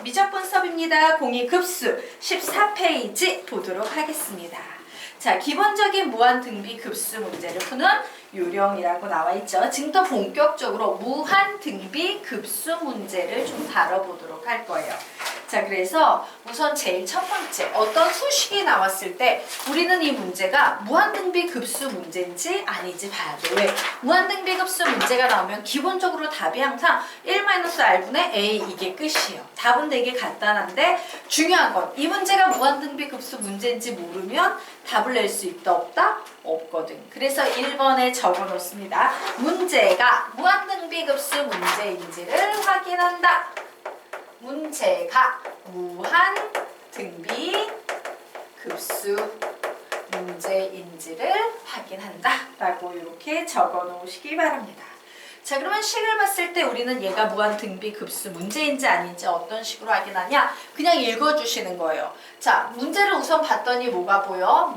미적분 수업입니다. 공이급수 14페이지 보도록 하겠습니다. 자, 기본적인 무한등비급수 문제를 푸는 요령이라고 나와 있죠. 지금 더 본격적으로 무한등비급수 문제를 좀 다뤄보도록 할 거예요. 자, 그래서 우선 제일 첫 번째, 어떤 수식이 나왔을 때 우리는 이 문제가 무한등비급수 문제인지 아닌지 봐야 돼. 왜? 무한등비급수 문제가 나오면 기본적으로 답이 항상 1-r분의 a 이게 끝이에요. 답은 되게 간단한데 중요한 건 이 문제가 무한등비급수 문제인지 모르면 답을 낼 수 있다 없다? 없거든. 그래서 1번에 적어 놓습니다. 문제가 무한등비급수 문제인지를 확인한다. 문제가 무한등비급수 문제인지를 확인한다 라고 이렇게 적어 놓으시기 바랍니다. 자, 그러면 식을 봤을 때 우리는 얘가 무한등비급수 문제인지 아닌지 어떤 식으로 확인하냐? 그냥 읽어주시는 거예요. 자, 문제를 우선 봤더니 뭐가 보여?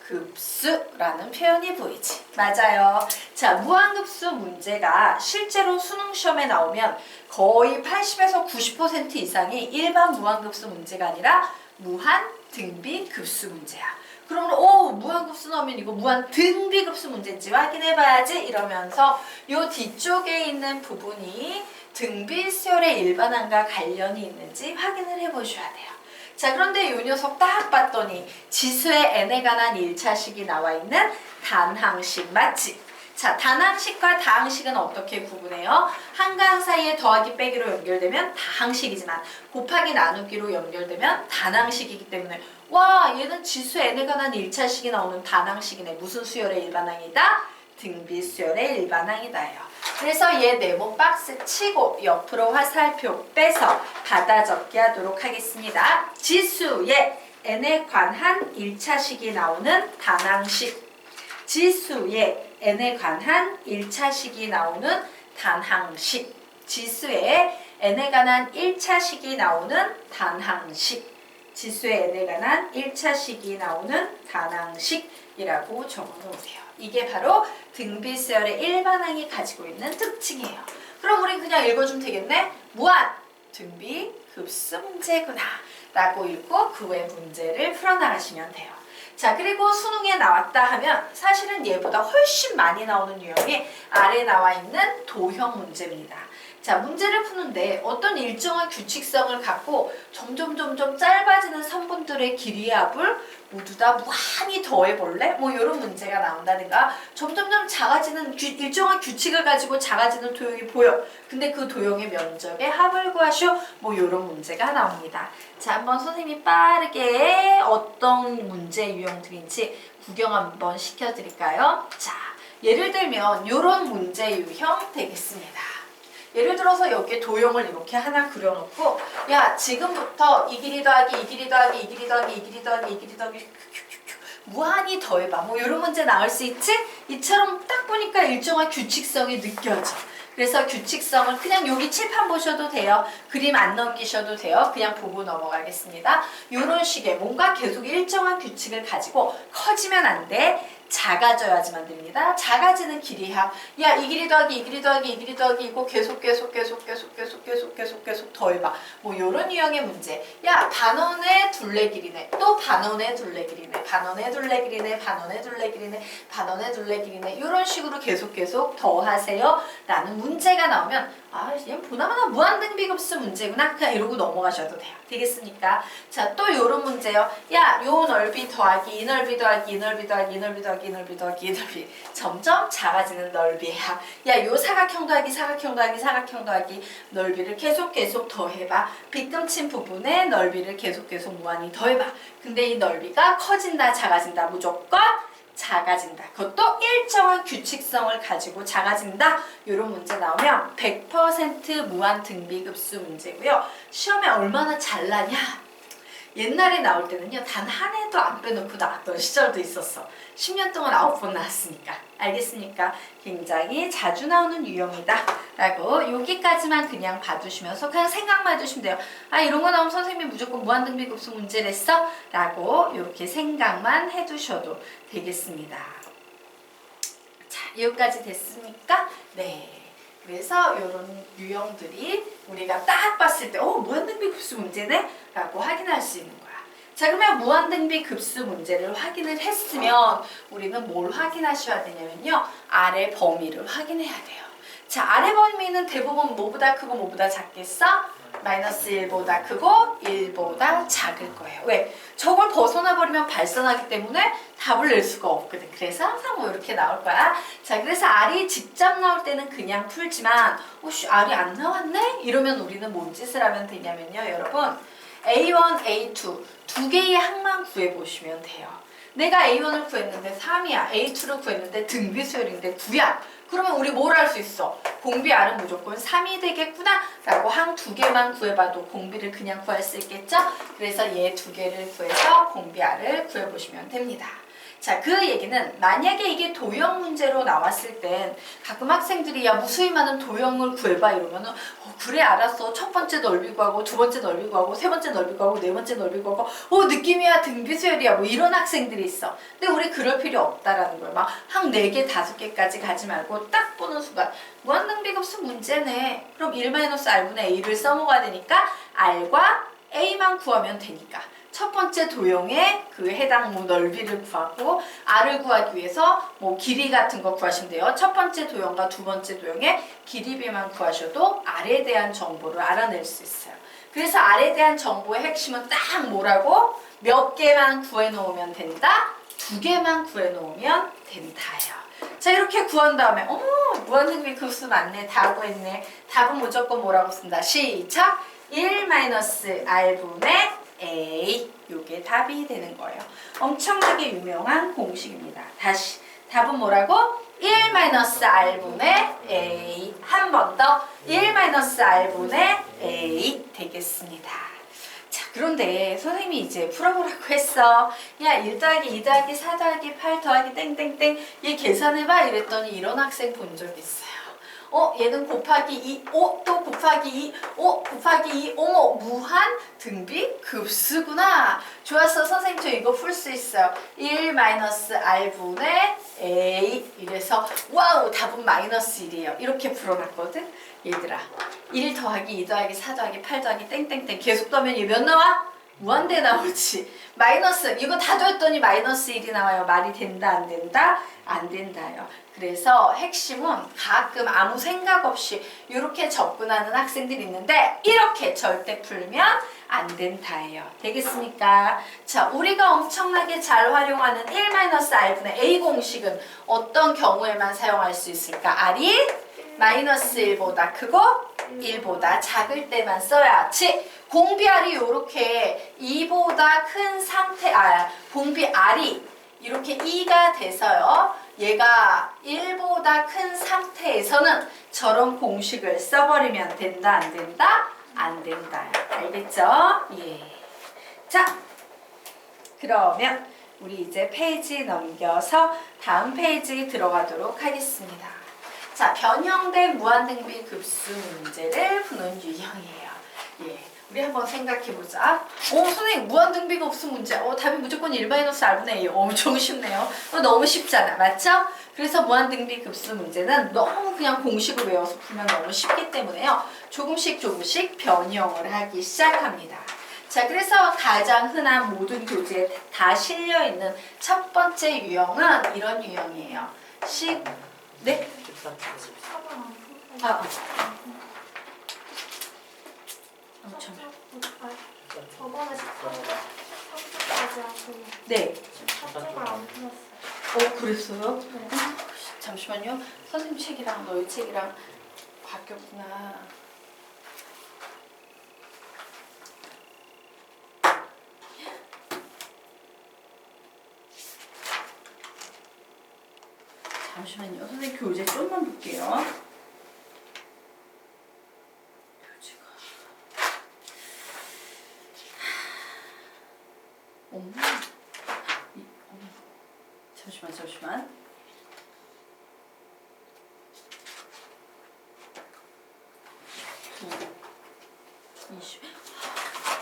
무한급수라는 표현이 보이지. 맞아요. 자, 무한급수 문제가 실제로 수능 시험에 나오면 거의 80에서 90% 이상이 일반 무한급수 문제가 아니라 무한등비급수 문제야. 그러면 무한급수 나오면 이거 무한등비급수 문제인지 확인해봐야지 이러면서 요 뒤쪽에 있는 부분이 등비수열의 일반항과 관련이 있는지 확인을 해보셔야 돼요. 자, 그런데 요 녀석 딱 봤더니 지수의 n에 관한 1차식이 나와 있는 단항식 맞지? 자, 단항식과 다항식은 어떻게 구분해요? 한과 항 사이에 더하기 빼기로 연결되면 다항식이지만 곱하기 나누기로 연결되면 단항식이기 때문에 와, 얘는 지수 n에 관한 1차식이 나오는 단항식이네. 무슨 수열의 일반항이다? 등비수열의 일반항이다요. 그래서 얘 네모 박스 치고 옆으로 화살표 빼서 받아 적기 하도록 하겠습니다. 지수의 n에 관한 1차식이 나오는 단항식, 지수의 n에 관한 1차식이 나오는 단항식, 지수의 n에 관한 1차식이 나오는 단항식, 지수의 n에 관한 1차식이 나오는 단항식이라고 적어놓으세요. 이게 바로 등비수열의 일반항이 가지고 있는 특징이에요. 그럼 우리 그냥 읽어주면 되겠네? 무한 등비급수 문제구나 라고 읽고 그 외 문제를 풀어나가시면 돼요. 자, 그리고 수능에 나왔다 하면 사실은 얘보다 훨씬 많이 나오는 유형이 아래 나와 있는 도형 문제입니다. 자, 문제를 푸는데 어떤 일정한 규칙성을 갖고 점점 짧아지는 선분들의 길이의 합을 모두 다 무한히 더해볼래? 뭐 이런 문제가 나온다든가 점점 작아지는 일정한 규칙을 가지고 작아지는 도형이 보여. 근데 그 도형의 면적의 합을 구하시오. 뭐 이런 문제가 나옵니다. 자, 한번 선생님이 빠르게 어떤 문제 유형들인지 구경 한번 시켜드릴까요? 자, 예를 들면 이런 문제 유형 되겠습니다. 예를 들어서 여기에 도형을 이렇게 하나 그려놓고 야, 지금부터 이 길이 더하기 이 길이 더하기 이 길이 더하기 이 길이 더하기 이 길이 더하기 무한히 더해봐. 뭐 이런 문제 나올 수 있지? 이처럼 딱 보니까 일정한 규칙성이 느껴져. 그래서 규칙성을 그냥 여기 칠판 보셔도 돼요. 그림 안 넘기셔도 돼요. 그냥 보고 넘어가겠습니다. 이런 식의 뭔가 계속 일정한 규칙을 가지고 커지면 안 돼. 작아져야지만 됩니다. 작아지는 길이의 합. 야, 이 길이 더하기 이 길이 더하기 이 길이 더하기 이거 계속 더해봐. 뭐 이런 유형의 문제. 야, 반원의 둘레 길이네. 또 반원의 둘레 길이네. 반원의 둘레 길이네. 반원의 둘레 길이네. 반원의 둘레 길이네. 이런 식으로 계속 더하세요 라는 문제가 나오면 아, 얘는 보나마나 무한등비급수 문제구나. 그냥 이러고 넘어가셔도 돼요. 되겠습니까? 자, 또 요런 문제요. 야, 요 넓이 더하기 이 넓이 더하기 이 넓이 더하기 이 넓이 더하기 이 넓이 더하기 이 넓이 점점 작아지는 넓이의 합. 야, 요 사각형 더하기 사각형 더하기 사각형 더하기 넓이를 계속 더해봐. 빗금친 부분의 넓이를 계속 무한히 더해봐. 근데 이 넓이가 커진다 작아진다? 무조건 작아진다. 그것도 일정한 규칙성을 가지고 작아진다. 이런 문제 나오면 100% 무한등비급수 문제고요. 시험에 얼마나 잘 나냐? 옛날에 나올 때는요. 단 한 해도 안 빼놓고 나왔던 시절도 있었어. 10년 동안 9번 나왔으니까. 알겠습니까? 굉장히 자주 나오는 유형이다 라고 여기까지만 그냥 봐두시면서 그냥 생각만 해두시면 돼요. 아, 이런 거 나오면 선생님이 무조건 무한등비급수 문제를 했어? 라고 이렇게 생각만 해두셔도 되겠습니다. 자, 여기까지 됐습니까? 네. 그래서 이런 유형들이 우리가 딱 봤을 때 무한등비 급수 문제네? 라고 확인할 수 있는 거야. 자, 그러면 무한등비 급수 문제를 확인을 했으면 우리는 뭘 확인하셔야 되냐면요. 아래 범위를 확인해야 돼요. 자, 아래 범위는 대부분 뭐보다 크고 뭐보다 작겠어? 마이너스 1보다 크고 1보다 작을 거예요. 왜? 저걸 벗어나 버리면 발산하기 때문에 답을 낼 수가 없거든. 그래서 항상 뭐 이렇게 나올 거야. 자, 그래서 R이 직접 나올 때는 그냥 풀지만 R이 안 나왔네? 이러면 우리는 뭔 짓을 하면 되냐면요. 여러분 A1, A2 두 개의 항만 구해보시면 돼요. 내가 A1을 구했는데 3이야. A2를 구했는데 등비수열인데 9야. 그러면 우리 뭘 할 수 있어? 공비 R은 무조건 3이 되겠구나 라고 항 두 개만 구해봐도 공비를 그냥 구할 수 있겠죠? 그래서 얘 두 개를 구해서 공비 R을 구해보시면 됩니다. 자, 그 얘기는 만약에 이게 도형 문제로 나왔을 땐 가끔 학생들이 야 무수히 많은 도형을 구해봐 이러면은 그래 알았어. 첫 번째 넓이 구하고 두 번째 넓이 구하고 세 번째 넓이 구하고 네 번째 넓이 구하고 느낌이야 등비수열이야 뭐 이런 학생들이 있어. 근데 우리 그럴 필요 없다라는 거야. 막 한 4개 5개까지 가지 말고 딱 보는 순간 무한등비급수 문제네. 그럼 1-R분의 A를 써먹어야 되니까 R과 A만 구하면 되니까 첫 번째 도형의 그 해당 넓이를 구하고 R을 구하기 위해서 길이 같은 거 구하시면 돼요. 첫 번째 도형과 두 번째 도형의 길이비만 구하셔도 R에 대한 정보를 알아낼 수 있어요. 그래서 R에 대한 정보의 핵심은 딱 뭐라고? 몇 개만 구해놓으면 된다? 2개만 구해놓으면 된다요. 자, 이렇게 구한 다음에 무한등비 급수 맞네. 다 구했네. 답은 무조건 뭐라고 쓴다? 시작! 1-R분의 A. 요게 답이 되는 거예요. 엄청나게 유명한 공식입니다. 다시 답은 뭐라고? 1-R분의 A. 한 번 더 1-R분의 A 되겠습니다. 자, 그런데 선생님이 이제 풀어보라고 했어. 야, 1 더하기 2 더하기 4 더하기 8 더하기 땡땡땡 얘 계산해봐 이랬더니 이런 학생 본 적 있어요. 얘는 곱하기 2, 또 곱하기 2, 곱하기 2, 어머, 무한 등비 급수구나. 좋았어, 선생님 저 이거 풀 수 있어요. 1-R분의 A 이래서 와우, 답은 -1이에요. 이렇게 풀어놨거든. 얘들아, 1 더하기 2 더하기 4 더하기 8 더하기 땡땡땡 계속 더하면 얘 몇 나와? 무한대 나오지. 마이너스 이거 다 더했더니 -1이 나와요. 말이 된다 안 된다? 안 된다요. 그래서 핵심은 가끔 아무 생각 없이 이렇게 접근하는 학생들이 있는데 이렇게 절대 풀면 안 된다예요. 되겠습니까? 자, 우리가 엄청나게 잘 활용하는 1-R분의 A 공식은 어떤 경우에만 사용할 수 있을까? R이 -1보다 크고 1보다 작을 때만 써야지. 공비 R이 이렇게 2보다 큰 상태, 공비 R이 이렇게 2가 돼서요. 얘가 1보다 큰 상태에서는 저런 공식을 써버리면 된다, 안 된다? 안 된다. 알겠죠? 예. 자, 그러면 우리 이제 페이지 넘겨서 다음 페이지 들어가도록 하겠습니다. 자, 변형된 무한등비 급수 문제를 푸는 유형이에요. 예. 우리 한번 생각해보자. 선생님 무한등비 급수 문제. 답이 무조건 1-R분의 A. 엄청 쉽네요. 너무 쉽잖아. 맞죠? 그래서 무한등비 급수 문제는 너무 그냥 공식을 외워서 풀면 너무 쉽기 때문에요. 조금씩 변형을 하기 시작합니다. 자, 그래서 가장 흔한 모든 교재에 다 실려있는 첫 번째 유형은 이런 유형이에요. 네? 저번에 30까지 하고 네. 학생을 안 풀었어요. 그랬어요? 네. 잠시만요. 선생님 책이랑 너희 책이랑 바뀌었구나. 잠시만요. 선생님 교재 좀만 볼게요. 잠시만.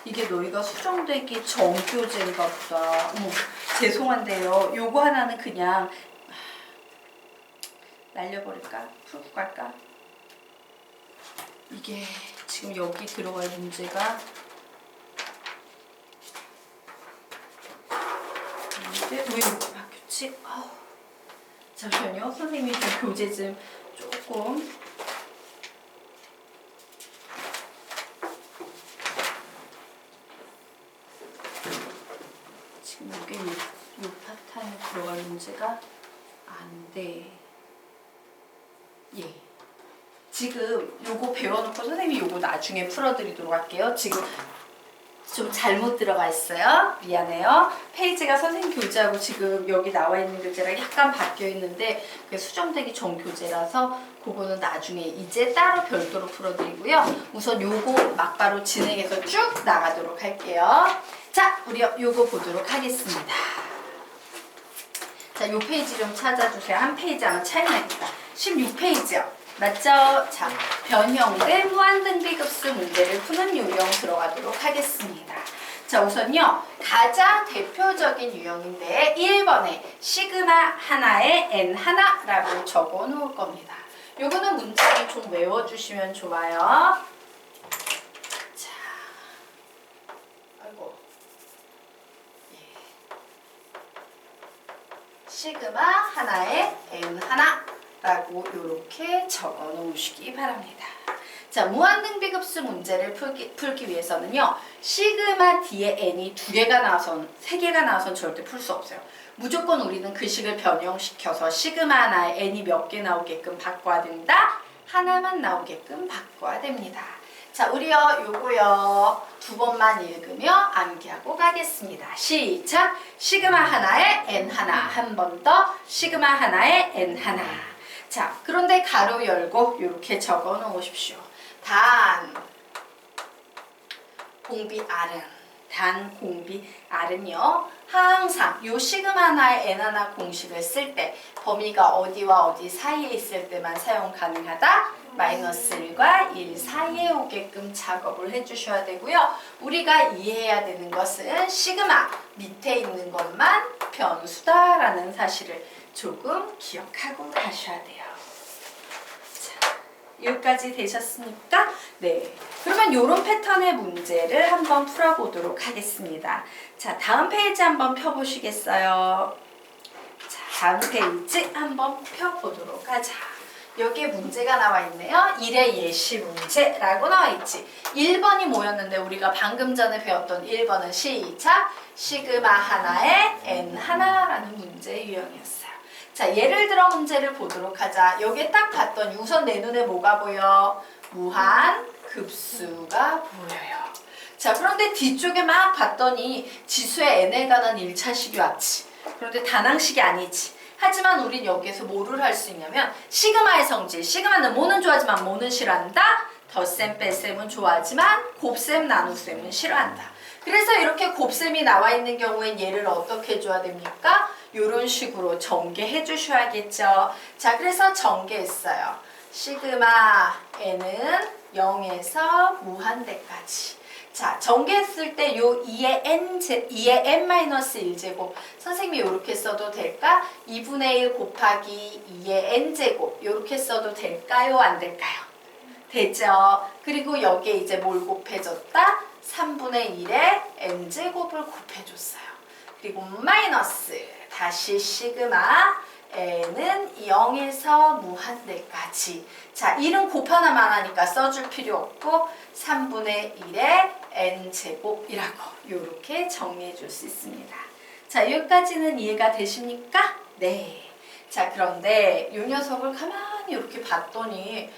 이게 너희가 수정되기 전 교재인가 보다. 죄송한데요. 요거 하나는 그냥 날려버릴까? 풀고 갈까? 이게 지금 여기 들어갈 문제가 왜 이렇게 바뀌었지? 잠시만요. 선생님이 좀 교재 좀 조금 지금 이게 요 파탄에 들어갈 문제가 안 돼. 예. 지금 요거 배워놓고 선생님이 요거 나중에 풀어드리도록 할게요. 지금 좀 잘못 들어가 있어요. 미안해요. 페이지가 선생님 교재하고 지금 여기 나와 있는 교재랑 약간 바뀌어 있는데 그게 수정되기 전 교재라서 그거는 나중에 이제 따로 별도로 풀어드리고요. 우선 요거 막바로 진행해서 쭉 나가도록 할게요. 자, 우리 요거 보도록 하겠습니다. 자, 요 페이지 좀 찾아주세요. 한 페이지 아마 차이 나겠다. 16페이지요. 맞죠? 자, 변형된 무한등비급수 문제를 푸는 유형 들어가도록 하겠습니다. 자, 우선요. 가장 대표적인 유형인데 1번에 시그마 하나에 n 하나라고 적어 놓을 겁니다. 요거는 문제를 좀 외워주시면 좋아요. 자, 아이고. 시그마 하나에 n 하나라고 이렇게 적어 놓으시기 바랍니다. 자, 무한등비급수 문제를 풀기 위해서는요. 시그마 뒤에 n이 2개가 나와선 3개가 나와선 절대 풀 수 없어요. 무조건 우리는 그 식을 변형시켜서 시그마 하나에 n이 몇 개 나오게끔 바꿔야 된다. 하나만 나오게끔 바꿔야 됩니다. 자, 우리요 요거요 2번만 읽으며 암기하고 가겠습니다. 시작! 시그마 하나에 n 하나, 한 번 더 시그마 하나에 n 하나. 자, 그런데 가로 열고 이렇게 적어 놓으십시오. 단 공비 R은요 항상 요 시그마 하나의 n 하나 공식을 쓸 때 범위가 어디와 어디 사이에 있을 때만 사용 가능하다. 마이너스 1과 1 사이에 오게끔 작업을 해주셔야 되고요. 우리가 이해해야 되는 것은 시그마 밑에 있는 것만 변수다라는 사실을 조금 기억하고 가셔야 돼요. 자, 여기까지 되셨습니까? 네. 그러면 이런 패턴의 문제를 한번 풀어보도록 하겠습니다. 자, 다음 페이지 한번 펴보시겠어요? 자, 다음 페이지 한번 펴보도록 하자. 여기에 문제가 나와 있네요. 1의 예시 문제라고 나와 있지. 1번이 뭐였는데 우리가 방금 전에 배웠던 1번은 시작! 시그마 하나에 n 하나라는 문제 유형이었어요. 자, 예를 들어 문제를 보도록 하자. 여기에 딱 봤더니 우선 내 눈에 뭐가 보여? 무한 급수가 보여요. 자, 그런데 뒤쪽에 막 봤더니 지수의 n에 관한 1차식이 왔지. 그런데 단항식이 아니지. 하지만 우린 여기에서 뭐를 할 수 있냐면 시그마의 성질, 시그마는 뭐는 좋아하지만 뭐는 싫어한다? 덧셈 뺄셈은 좋아하지만 곱셈 나눗셈은 싫어한다. 그래서 이렇게 곱셈이 나와 있는 경우엔 얘를 어떻게 해줘야 됩니까? 이런 식으로 전개해 주셔야겠죠. 자, 그래서 전개했어요. 시그마 n은 0에서 무한대까지. 자, 전개했을 때 요 2의 n-1제곱 선생님이 이렇게 써도 될까? 2분의 1 곱하기 2의 n제곱 이렇게 써도 될까요? 안 될까요? 되죠. 그리고 여기에 이제 뭘 곱해줬다? 3분의 1의 n제곱을 곱해줬어요. 그리고 마이너스 다시 시그마 n은 0에서 무한대까지. 자, 1은 곱하나만 하니까 써줄 필요 없고 3분의 1의 n제곱이라고 이렇게 정리해 줄 수 있습니다. 자, 여기까지는 이해가 되십니까? 네. 자, 그런데 이 녀석을 가만히 이렇게 봤더니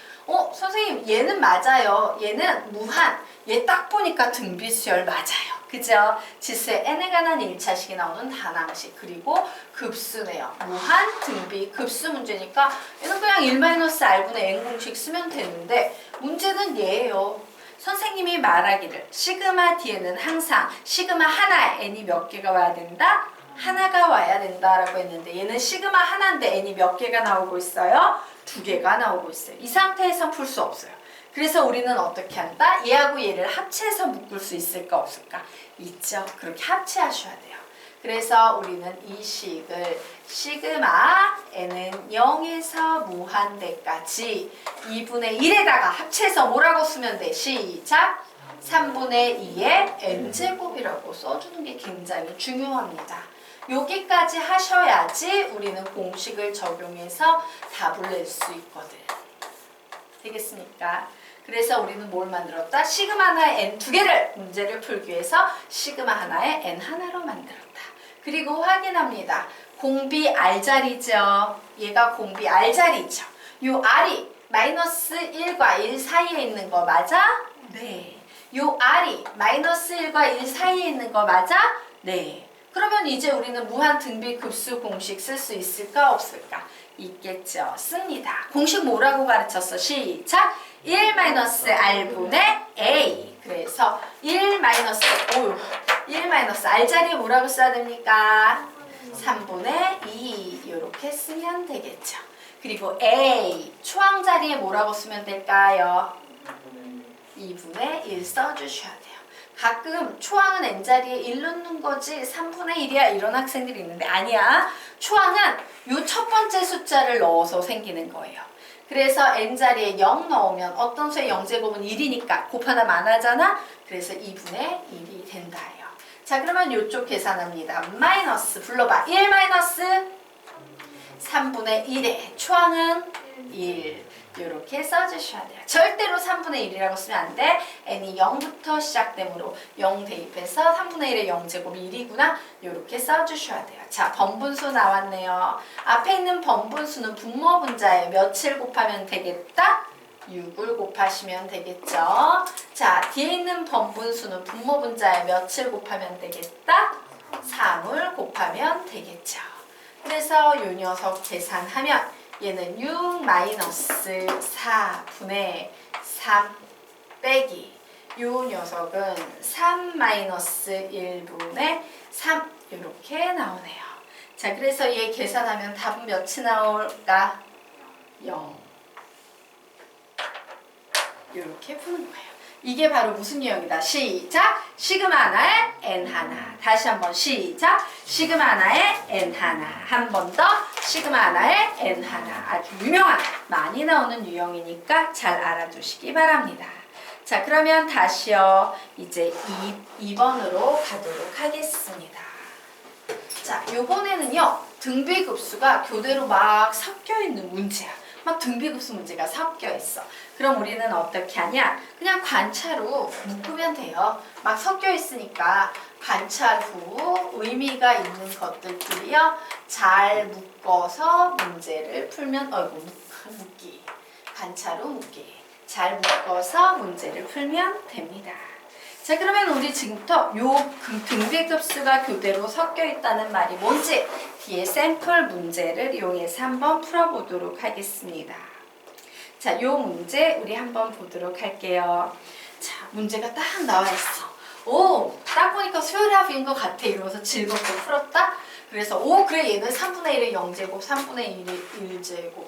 선생님 얘는 맞아요. 얘는 무한. 얘 딱 보니까 등비수열 맞아요. 그죠? 지수의 n에 관한 1차식이 나오는 단항식 그리고 급수네요. 무한 등비 급수 문제니까 얘는 그냥 1-r분의 n 공식 쓰면 되는데 문제는 얘예요. 선생님이 말하기를 시그마 뒤에는 항상 시그마 하나에 n이 몇 개가 와야 된다? 하나가 와야 된다라고 했는데 얘는 시그마 하나인데 n이 몇 개가 나오고 있어요? 2개가 나오고 있어요. 이 상태에서 풀 수 없어요. 그래서 우리는 어떻게 한다? 얘하고 얘를 합체해서 묶을 수 있을까 없을까? 있죠. 그렇게 합체하셔야 돼요. 그래서 우리는 이 식을 시그마 n은 0에서 무한대까지 2분의 1에다가 합쳐서 뭐라고 쓰면 돼? 시작! 3분의 2의 n제곱이라고 써주는 게 굉장히 중요합니다. 여기까지 하셔야지 우리는 공식을 적용해서 답을 낼 수 있거든. 되겠습니까? 그래서 우리는 뭘 만들었다? 시그마 하나의 n 두 개를 문제를 풀기 위해서 시그마 하나의 n 하나로 만들었다. 그리고 확인합니다. 공비 R자리죠. 얘가 공비 R자리죠. 요 R이 마이너스 1과 1 사이에 있는 거 맞아? 네. 요 R이 마이너스 1과 1 사이에 있는 거 맞아? 네. 그러면 이제 우리는 무한 등비급수 공식 쓸 수 있을까 없을까? 있겠죠. 씁니다. 공식 뭐라고 가르쳤어? 시작! 1-R분의 A. 그래서 1-R자리에 뭐라고 써야 됩니까? 3분의 2 이렇게 쓰면 되겠죠. 그리고 A 초항 자리에 뭐라고 쓰면 될까요? 2분의 1 써주셔야 돼요. 가끔 초항은 n자리에 1 넣는 거지 3분의 1이야 이런 학생들이 있는데 아니야. 초항은 요 첫 번째 숫자를 넣어서 생기는 거예요. 그래서 n자리에 0 넣으면 어떤 수의 0제곱은 1이니까 곱하다 많아잖아. 그래서 2분의 1이 된다예요. 자 그러면 요쪽 계산합니다. 마이너스 불러봐. 1 마이너스 3분의 1에 초항은 1 이렇게 써주셔야 돼요. 절대로 3분의 1이라고 쓰면 안 돼. n이 0부터 시작되므로 0 대입해서 3분의 1의 0제곱이 1이구나. 이렇게 써주셔야 돼요. 자 번분수 나왔네요. 앞에 있는 번분수는 분모 분자에 몇을 곱하면 되겠다? 6을 곱하시면 되겠죠. 자 뒤에 있는 번분수는 분모 분자에 몇을 곱하면 되겠다? 3을 곱하면 되겠죠. 그래서 이 녀석 계산하면 얘는 6 마이너스 4분의 3 빼기 요 녀석은 3 마이너스 1분의 3 이렇게 나오네요. 자 그래서 얘 계산하면 답은 몇이 나올까? 0 이렇게 푸는 거예요. 이게 바로 무슨 유형이다? 시작! 시그마 하나에 n 하나. 다시 한번 시작! 시그마 하나에 n 하나. 한 번 더 시그마 하나에 n 하나. 아주 유명한 많이 나오는 유형이니까 잘 알아두시기 바랍니다. 자 그러면 다시요. 이제 2번으로 가도록 하겠습니다. 자 요번에는요. 등비급수가 교대로 막 섞여 있는 문제야. 막 등비급수 문제가 섞여 있어. 그럼 우리는 어떻게 하냐? 그냥 관차로 묶으면 돼요. 막 섞여 있으니까 관찰 후 의미가 있는 것들끼리요. 잘 묶어서 문제를 풀면 묶기. 관찰 후 묶기. 잘 묶어서 문제를 풀면 됩니다. 자 그러면 우리 지금부터 요 등비급수가 교대로 섞여 있다는 말이 뭔지 뒤에 샘플 문제를 이용해서 한번 풀어보도록 하겠습니다. 자, 요 문제 우리 한번 보도록 할게요. 자, 문제가 딱 나와 있어. 오, 딱 보니까 수열합인 것 같아. 이러면서 즐겁게 풀었다. 그래서 그래 얘는 3분의 1의 0제곱, 3분의 1의 1제곱.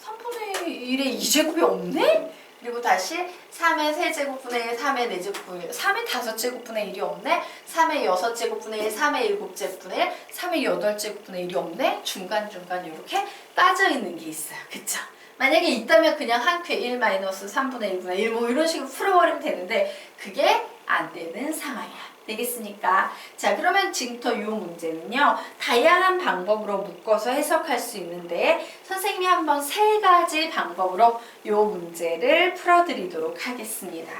3분의 1의 2제곱이 없네? 그리고 다시 3의 3제곱분의 1, 3의 4제곱분의 1, 3의 5제곱분의 1이 없네? 3의 6제곱분의 1, 3의 7제곱분의 1, 3의 8제곱분의 1이 없네? 중간중간 이렇게 빠져있는 게 있어요. 그쵸? 만약에 있다면 그냥 한 큐에 1-3분의 1분의 1 뭐 이런 식으로 풀어버리면 되는데 그게 안 되는 상황이야. 되겠습니까? 자 그러면 지금부터 이 문제는요. 다양한 방법으로 묶어서 해석할 수 있는데 선생님이 한번 3가지 방법으로 이 문제를 풀어드리도록 하겠습니다.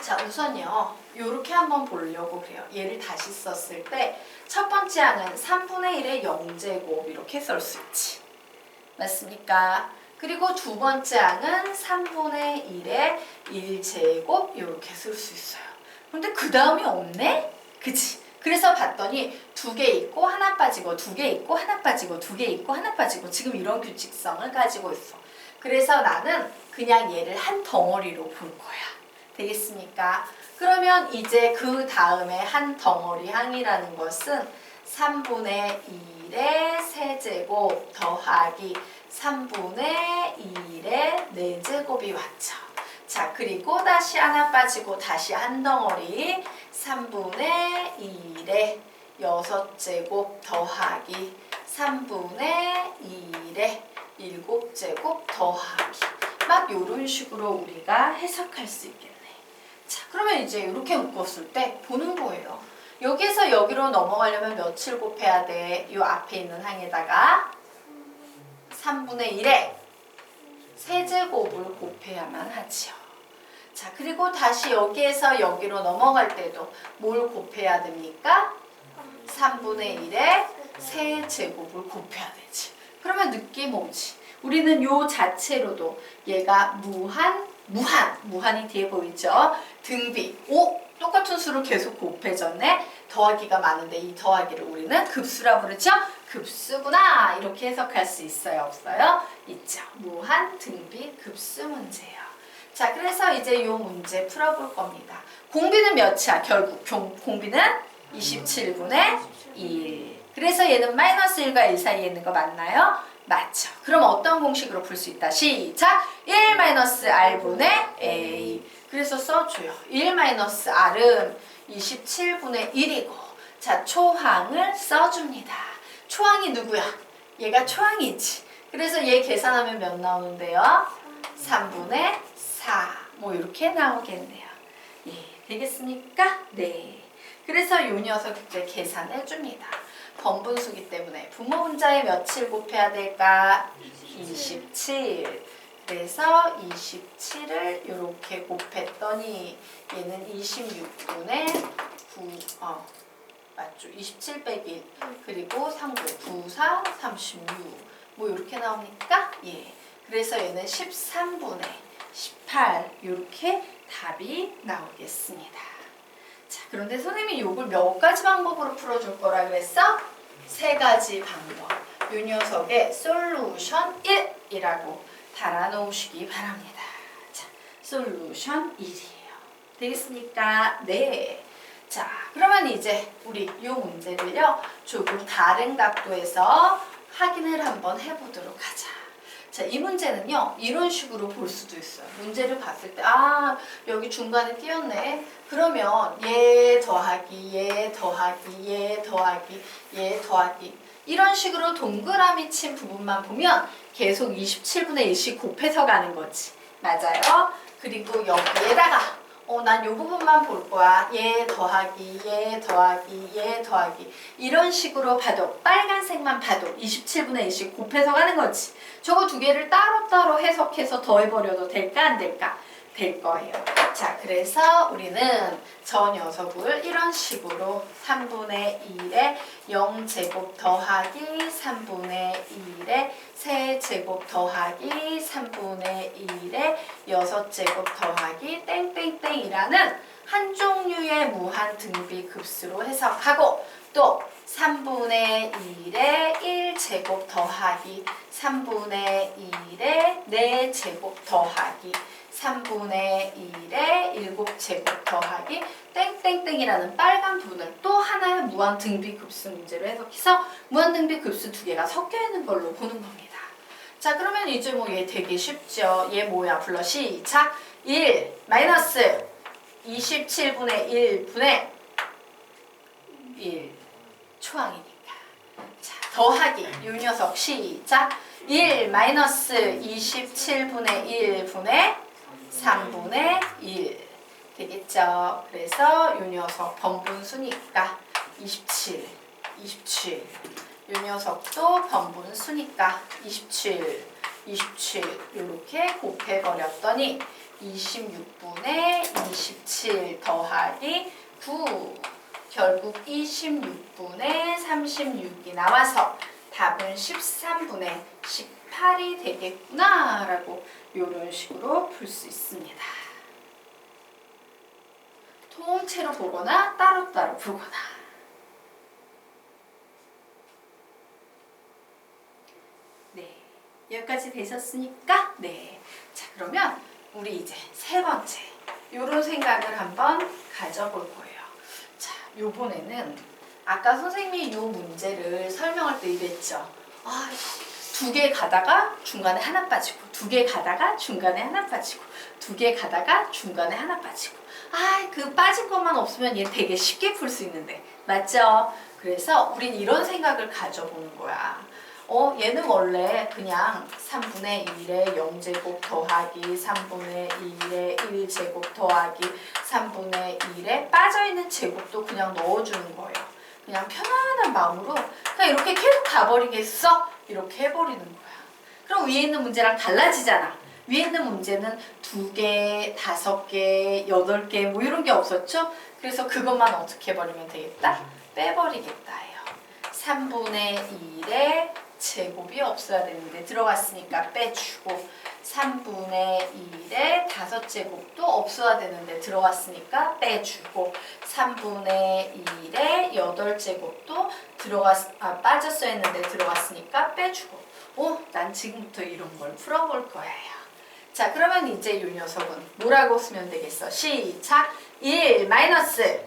자 우선요. 이렇게 한번 보려고 그래요. 얘를 다시 썼을 때 첫 번째 항은 3분의 1의 0제곱 이렇게 쓸 수 있지. 맞습니까? 그리고 두 번째 항은 3분의 1의 1제곱 이렇게 쓸 수 있어요. 근데 그 다음이 없네? 그치? 그래서 봤더니 2개 있고 하나 빠지고 2개 있고 하나 빠지고 2개 있고 하나 빠지고 지금 이런 규칙성을 가지고 있어. 그래서 나는 그냥 얘를 한 덩어리로 볼 거야. 되겠습니까? 그러면 이제 그 다음에 한 덩어리 항이라는 것은 3분의 1의 세제곱 더하기 3분의 1의 4제곱이 왔죠. 자, 그리고 다시 하나 빠지고 다시 한 덩어리 3분의 1에 6제곱 더하기 3분의 1에 7제곱 더하기 막 이런 식으로 우리가 해석할 수 있겠네. 자, 그러면 이제 이렇게 묶었을 때 보는 거예요. 여기서 여기로 넘어가려면 몇을 곱해야 돼? 이 앞에 있는 항에다가 3분의 1에 세제곱을 곱해야만 하지요. 자, 그리고 다시 여기에서 여기로 넘어갈 때도 뭘 곱해야 됩니까? 3분의 1에 세제곱을 곱해야 되지. 그러면 느낌 오지. 우리는 요 자체로도 얘가 무한이 뒤에 보이죠? 등비. 오! 똑같은 수를 계속 곱해졌네. 더하기가 많은데 이 더하기를 우리는 급수라 부르죠? 급수구나. 이렇게 해석할 수 있어요? 없어요? 있죠. 무한 등비 급수 문제예요. 자, 그래서 이제 이 문제 풀어볼 겁니다. 공비는 몇이야? 결국 공비는 27분의 1. 그래서 얘는 마이너스 1과 1 사이에 있는 거 맞나요? 맞죠. 그럼 어떤 공식으로 풀 수 있다? 시작! 1-r분의 a. 그래서 써줘요. 1-r은 27분의 1이고 자, 초항을 써줍니다. 초항이 누구야? 얘가 초항이지. 그래서 얘 계산하면 몇 나오는데요? 3분의 4. 뭐 이렇게 나오겠네요. 예, 되겠습니까? 네. 그래서 이 녀석 이제 계산해 줍니다. 번분수기 때문에 분모 분자에 몇을 곱해야 될까? 27. 그래서 27을 이렇게 곱했더니 얘는 26분의 9, 맞죠? 27 빼기 1, 그리고 3구, 9, 4, 36. 뭐 이렇게 나옵니까? 예. 그래서 얘는 13분의 18 이렇게 답이 나오겠습니다. 자, 그런데 선생님이 이걸 몇 가지 방법으로 풀어줄 거라 그랬어? 3가지 방법. 이 녀석의 솔루션 1이라고 달아놓으시기 바랍니다. 자, 솔루션 1이에요. 되겠습니까? 네. 자, 그러면 이제 우리 이 문제를요, 조금 다른 각도에서 확인을 한번 해보도록 하자. 자, 이 문제는요, 이런 식으로 볼 수도 있어요. 문제를 봤을 때, 여기 중간에 띄었네. 그러면 얘 더하기, 얘 더하기, 얘 더하기, 얘 더하기. 이런 식으로 동그라미 친 부분만 보면 계속 27분의 1씩 곱해서 가는 거지. 맞아요? 그리고 여기에다가 난 요 부분만 볼 거야. 얘 더하기, 얘 더하기, 얘 더하기. 이런 식으로 봐도 빨간색만 봐도 27분의 1씩 곱해서 가는 거지. 저거 두 개를 따로따로 해석해서 더해버려도 될까 안 될까? 될 거예요. 자, 그래서 우리는 저 녀석을 이런 식으로 3분의 1에 0제곱 더하기 3분의 1에 세제곱 더하기 3분의 1에 6제곱 더하기 땡땡땡이라는 한 종류의 무한 등비 급수로 해석하고 또 3분의 1에 1제곱 더하기 3분의 1에 4제곱 더하기 3분의 1에 7제곱 더하기 땡땡땡이라는 빨간 부분을 또 하나의 무한등비급수 문제로 해석해서 무한등비급수 두 개가 섞여 있는 걸로 보는 겁니다. 자, 그러면 이제 뭐 얘 되게 쉽죠. 얘 뭐야? 불러 시작! 1 마이너스 27분의 1분의 1 초항이니까. 자, 더하기 요 녀석 시작! 1 마이너스 27분의 1분의 3분의 1 되겠죠. 그래서 이 녀석 번분수니까 27 이 녀석도 번분수니까 27 이렇게 곱해버렸더니 26분의 27 더하기 9 결국 26분의 36이 나와서 답은 13분의 18이 되겠구나 라고 이런 식으로 풀 수 있습니다. 통째로 보거나 따로따로 보거나. 네, 여기까지 되셨으니까 네. 자, 그러면 우리 이제 세 번째 이런 생각을 한번 가져볼 거예요. 자, 요번에는 아까 선생님이 이 문제를 설명할 때 이랬죠. 두 개 가다가 중간에 하나 빠지고, 두 개 가다가 중간에 하나 빠지고, 두 개 가다가 중간에 하나 빠지고. 아, 그 빠진 것만 없으면 얘 되게 쉽게 풀 수 있는데. 맞죠? 그래서 우린 이런 생각을 가져보는 거야. 얘는 원래 그냥 3분의 1에 0제곱 더하기 3분의 1에 1제곱 더하기 3분의 1에 빠져있는 제곱도 그냥 넣어주는 거예요. 그냥 편안한 마음으로 그냥 이렇게 계속 가버리겠어? 이렇게 해버리는 거야. 그럼 위에 있는 문제랑 달라지잖아. 위에 있는 문제는 2개, 5개, 8개 뭐 이런 게 없었죠? 그래서 그것만 어떻게 해버리면 되겠다? 빼버리겠다 해요. 3분의 1에 제곱이 없어야 되는데 들어갔으니까 빼주고, 3분의 1에 5제곱도 없어야 되는데 들어갔으니까 빼주고, 3분의 1에 8제곱도 빠졌어야 했는데 들어갔으니까 빼주고. 난 지금부터 이런 걸 풀어볼 거예요. 자, 그러면 이제 이 녀석은 뭐라고 쓰면 되겠어? 시작! 1 마이너스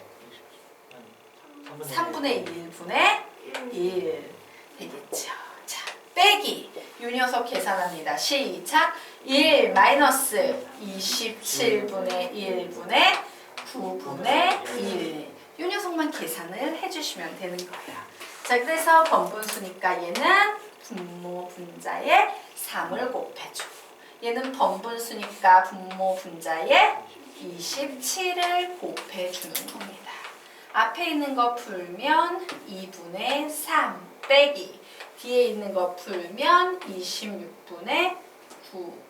3분의 1분의 1 되겠죠. 자, 빼기. 이 녀석 계산합니다. 시작! 1 마이너스 27분의 1분의 9분의 1. 이 녀석만 계산을 해주시면 되는 거예요. 자, 그래서 번분수니까 얘는 분모 분자에 3을 곱해주고, 얘는 번분수니까 분모 분자에 27을 곱해주는 겁니다. 앞에 있는 거 풀면 2분의 3 빼기, 뒤에 있는 거 풀면 26분의 9.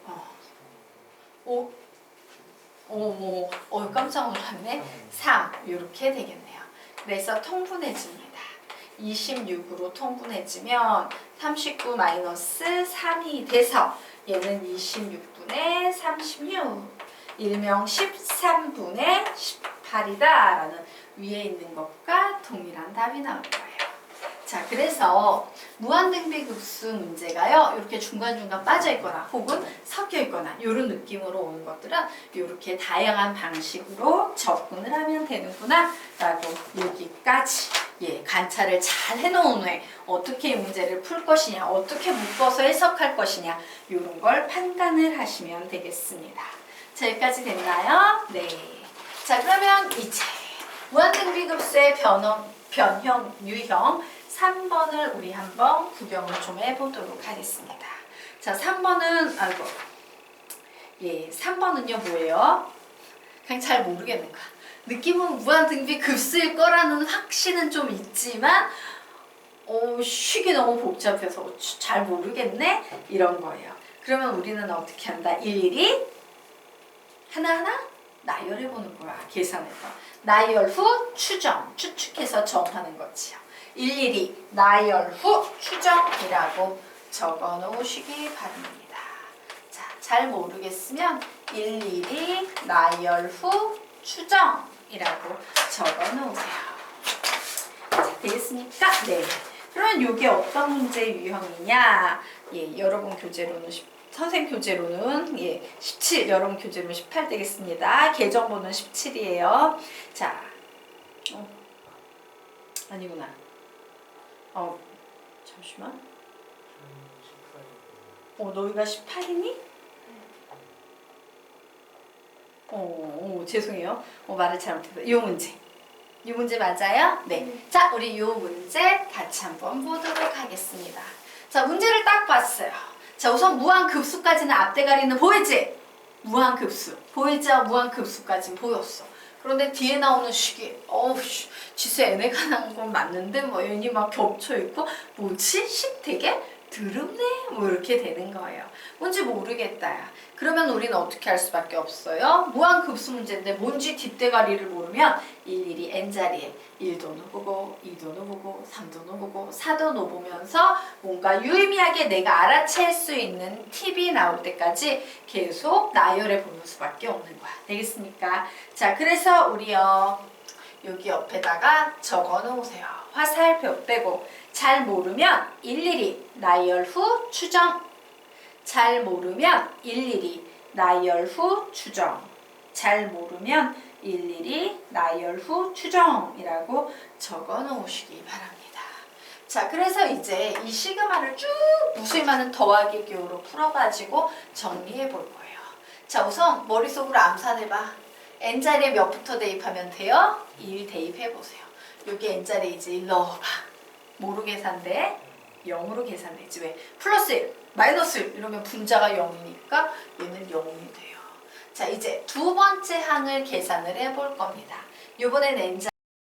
깜짝 놀랐네. 3 이렇게 되겠네요. 그래서 통분해집니다. 26으로 통분해지면 39 마이너스 3이 돼서 얘는 26분의 36, 일명 13분의 18이다 라는 위에 있는 것과 동일한 답이 나올 거예요. 자, 그래서 무한등비급수 문제가요, 이렇게 중간중간 빠져있거나 혹은 섞여있거나 이런 느낌으로 오는 것들은 이렇게 다양한 방식으로 접근을 하면 되는구나 라고 여기까지 관찰을 잘 해놓은 후에 어떻게 이 문제를 풀 것이냐, 어떻게 묶어서 해석할 것이냐 이런 걸 판단을 하시면 되겠습니다. 자, 여기까지 됐나요? 네. 자, 그러면 이제 무한등비급수의 변형, 유형 3번을 우리 한번 구경을 좀 해보도록 하겠습니다. 자, 3번은 3번은요 뭐예요? 그냥 잘 모르겠는 거야. 느낌은 무한등비급수일 거라는 확신은 좀 있지만 식이 너무 복잡해서 잘 모르겠네? 이런 거예요. 그러면 우리는 어떻게 한다? 일일이 하나하나 나열해보는 거야. 계산해서. 나열 후 추측해서 정하는 거지요. 일일이 나열 후 추정이라고 적어 놓으시기 바랍니다. 자, 잘 모르겠으면 일일이 나열 후 추정이라고 적어 놓으세요. 자, 되겠습니까? 네. 그러면 이게 어떤 문제 유형이냐? 여러분 교재로는 선생님 교재로는 17, 여러분 교재로는 18 되겠습니다. 계정번호는 17이에요. 자, 아니구나. 잠시만. 너희가 18이니? 죄송해요. 말을 잘못해서. 이 문제 맞아요? 네. 자, 우리 이 문제 같이 한번 보도록 하겠습니다. 자, 문제를 딱 봤어요. 자, 우선 무한급수까지는 앞대가리는 보이지? 무한급수. 보이죠? 무한급수까지는 보였어. 그런데 뒤에 나오는 식이 지수 n에가 나온 건 맞는데 뭐 얘니 막 겹쳐있고 뭐지? 식 되게 드럽네? 뭐 이렇게 되는 거예요. 뭔지 모르겠다. 그러면 우리는 어떻게 할 수밖에 없어요? 무한급수 문제인데 뭔지 뒷대가리를 모르면 일일이 n자리에 1도 넣어보고 2도 넣어보고 3도 넣어보고 4도 넣어보면서 뭔가 유의미하게 내가 알아챌 수 있는 팁이 나올 때까지 계속 나열해 보는 수밖에 없는 거야. 되겠습니까? 자, 그래서 우리요 여기 옆에다가 적어 놓으세요. 화살표 빼고 잘 모르면 일일이 나열 후 추정. 잘 모르면 일일이 나열 후 추정. 잘 모르면 일일이 나열 후 추정이라고 적어 놓으시기 바랍니다. 자, 그래서 이제 이 시그마를 쭉 무수히많은 더하기 기호로 풀어가지고 정리해 볼 거예요. 자, 우선 머릿속으로 암산해봐. n자리에 몇부터 대입하면 돼요? 1 대입해 보세요. 여기 n자리에 이제 1 넣어봐. 뭐로 계산돼? 0으로 계산되지. 왜? 플러스 1, 마이너스 1 이러면 분자가 0이니까 얘는 0이 돼요. 자, 이제 두 번째 항을 계산을 해볼 겁니다. 이번엔 n자